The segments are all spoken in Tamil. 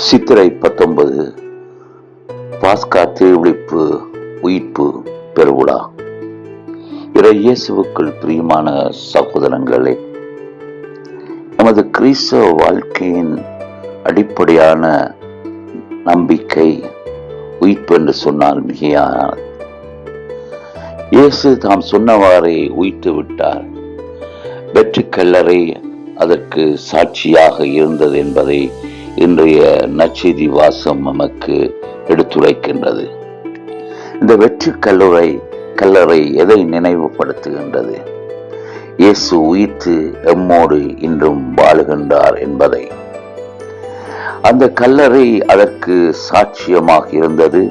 சித்திரை 19 பாஸ்கா திருவிழிப்பு உயிர்ப்பு பெருவிழா. இயேசுவுக்குள் பிரியமான சகோதரங்களே, நமது கிறிஸ்தவ வாழ்க்கையின் அடிப்படையான நம்பிக்கை உயிர்ப்பு என்று சொன்னால் மிகையானது. இயேசு தாம் சொன்னவாறே உயிர்த்து விட்டார். வெற்றி கல்லறை அதற்கு சாட்சியாக இருந்தது என்பதை இன்றைய நற்செய்தி வாசம் நமக்கு எடுத்துரைக்கின்றது. இந்த வெற்றி கல்லறை எதை நினைவுபடுத்துகின்றது? இயேசு உயிர்த்து எம்மோடு இன்றும் வாழுகின்றார் என்பதை. அந்த கல்லறை அதற்கு சாட்சியமாக இருந்தது.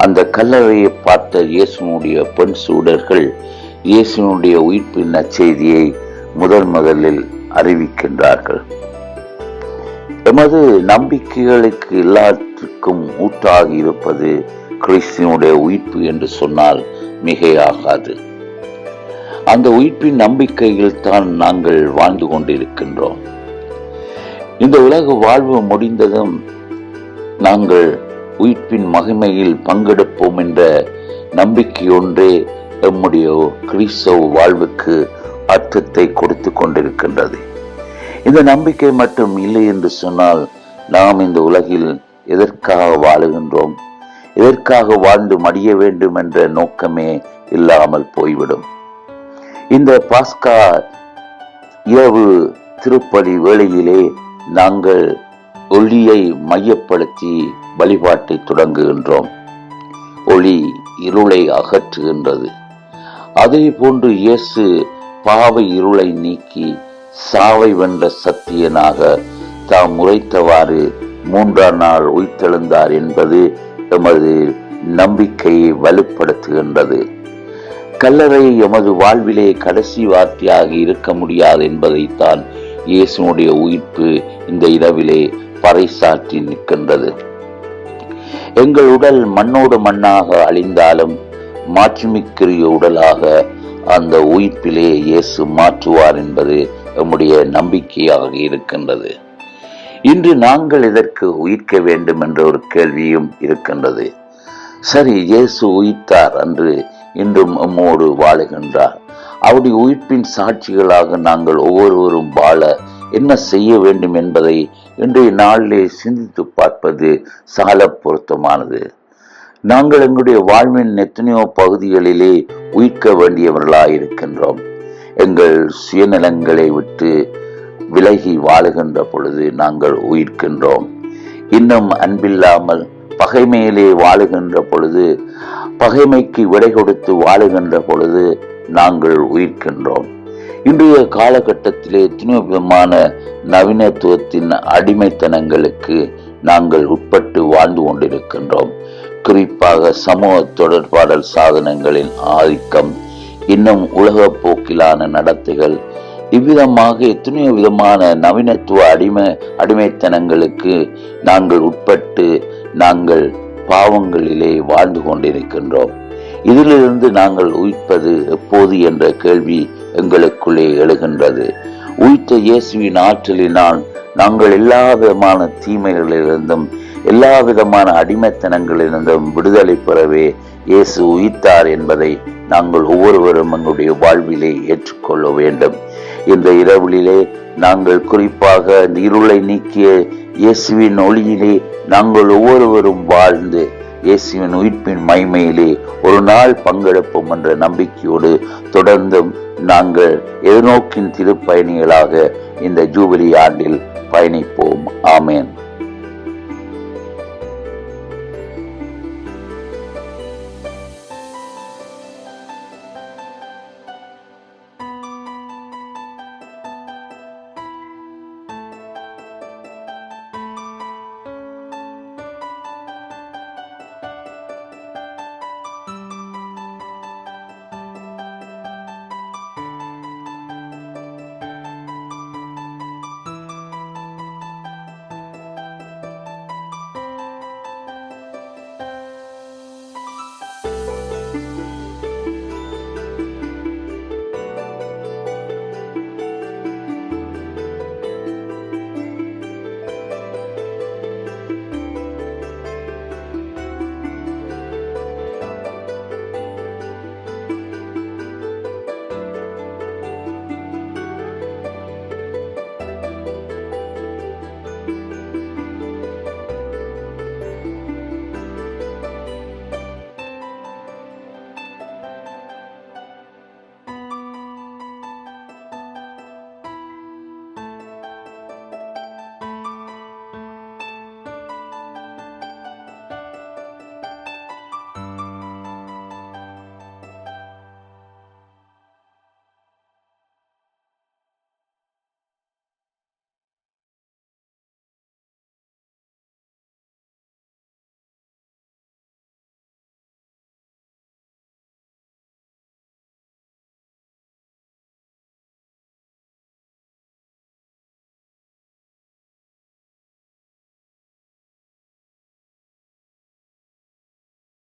அந்த கல்லறையை பார்த்த இயேசுனுடைய பெண் சீடர்கள் இயேசுனுடைய உயிர்ப்பின் நற்செய்தியை முதலில் அறிவிக்கின்றார்கள். எமது நம்பிக்கைகளுக்கு எல்லாத்திற்கும் ஊற்றாகி இருப்பது கிறிஸ்துவனுடைய உயிர்ப்பு என்று சொன்னால் மிகையாகாது. அந்த உயிர்ப்பின் நம்பிக்கையில் தான் நாங்கள் வாழ்ந்து கொண்டிருக்கின்றோம். இந்த உலக வாழ்வு முடிந்ததும் நாங்கள் உயிர்ப்பின் மகிமையில் பங்கெடுப்போம் என்ற நம்பிக்கை ஒன்றே நம்முடைய கிறிஸ்தவ வாழ்வுக்கு அர்த்தத்தை கொடுத்து கொண்டிருக்கின்றது. இந்த நம்பிக்கை மட்டும் இல்லை என்று சொன்னால் நாம் இந்த உலகில் எதற்காக வாழுகின்றோம், எதற்காக வாழ்ந்து மடிய வேண்டும் என்ற நோக்கமே இல்லாமல் போய்விடும். இந்த பாஸ்கா இரவு திருப்பலி வேளையிலே நாங்கள் ஒளியை மையப்படுத்தி வழிபாட்டை தொடங்குகின்றோம். ஒளி இருளை அகற்றுகின்றது. அதே போன்று இயேசு பாவ இருளை நீக்கி சாவை வென்ற சத்தியனாக தாம் உரைத்தவாறு 3ஆம் நாள் உயிர்த்தெழுந்தார் என்பது எமது நம்பிக்கையை வலுப்படுத்துகின்றது. கல்லறை எமது வாழ்விலே கடைசி வார்த்தையாக இருக்க முடியாது என்பதைத்தான் இயேசுனுடைய உயிர்ப்பு இந்த இரவிலே பறைசாற்றி நிற்கின்றது. எங்கள் உடல் மண்ணோடு மண்ணாக அழிந்தாலும் மாற்றுமிக்கிற உடலாக அந்த உயிர்ப்பிலே இயேசு மாற்றுவார் என்பது நம்முடைய நம்பிக்கையாக இருக்கின்றது. இன்று நாங்கள் இதற்கு உயிர்க்க வேண்டும் என்ற ஒரு கேள்வியும் இருக்கின்றது. சரி, இயேசு உயிர்த்தார் அன்று, இன்றும் நம்மோடு வாழுகின்றார். அவருடைய உயிர்ப்பின் சாட்சிகளாக நாங்கள் ஒவ்வொருவரும் வாழ என்ன செய்ய வேண்டும் என்பதை இன்றைய நாளிலே சிந்தித்து பார்ப்பது சால பொருத்தமானது. நாங்கள் எங்களுடைய வாழ்வின் எத்தனையோ பகுதிகளிலே உயிர்க்க வேண்டியவர்களாயிருக்கின்றோம். எங்கள் சுயநலங்களை விட்டு விலகி வாழுகின்ற பொழுது நாங்கள் உயிர்க்கின்றோம். இன்னும் அன்பில்லாமல் பகைமையிலே வாழுகின்ற பொழுது, பகைமைக்கு விடை கொடுத்து வாழுகின்ற பொழுது நாங்கள் உயிர்க்கின்றோம். இன்றைய காலகட்டத்திலே எத்தனையோ விதமான நவீனத்துவத்தின் அடிமைத்தனங்களுக்கு நாங்கள் உட்பட்டு வாழ்ந்து கொண்டிருக்கின்றோம். குறிப்பாக சமூக தொடர்பாடல் சாதனங்களின் ஆதிக்கம், இன்னும் உலக போக்கிலான நடத்தைகள், இவ்விதமாக எத்தனையோ விதமான நவீனத்துவ அடிமைத்தனங்களுக்கு நாங்கள் உட்பட்டு நாங்கள் பாவங்களிலே வாழ்ந்து கொண்டிருக்கின்றோம். இதிலிருந்து நாங்கள் உயிர்ப்பது எப்போது என்ற கேள்வி எங்களுக்குள்ளே எழுகின்றது. உயிர்த்த இயேசுவின் ஆற்றலினால் நாங்கள் எல்லா விதமான தீமைகளிலிருந்தும் எல்லா விதமான அடிமைத்தனங்களிலிருந்தும் விடுதலை பெறவே இயேசு உயிர்த்தார் என்பதை நாங்கள் ஒவ்வொருவரும் எங்களுடைய வாழ்விலே ஏற்றுக்கொள்ள வேண்டும். இந்த இரவிலே நாங்கள் குறிப்பாக இந்த இருளை நீக்கிய இயேசுவின் ஒளியிலே நாங்கள் ஒவ்வொருவரும் வாழ்ந்து இயேசுவின் உயிர்ப்பின் மகிமையிலே ஒரு நாள் பங்கெடுப்போம் என்ற நம்பிக்கையோடு தொடர்ந்தும் நாங்கள் எதிர்நோக்கின் திருப்பயணிகளாக இந்த ஜூபிலி ஆண்டில் பயணிப்போம். ஆமேன்.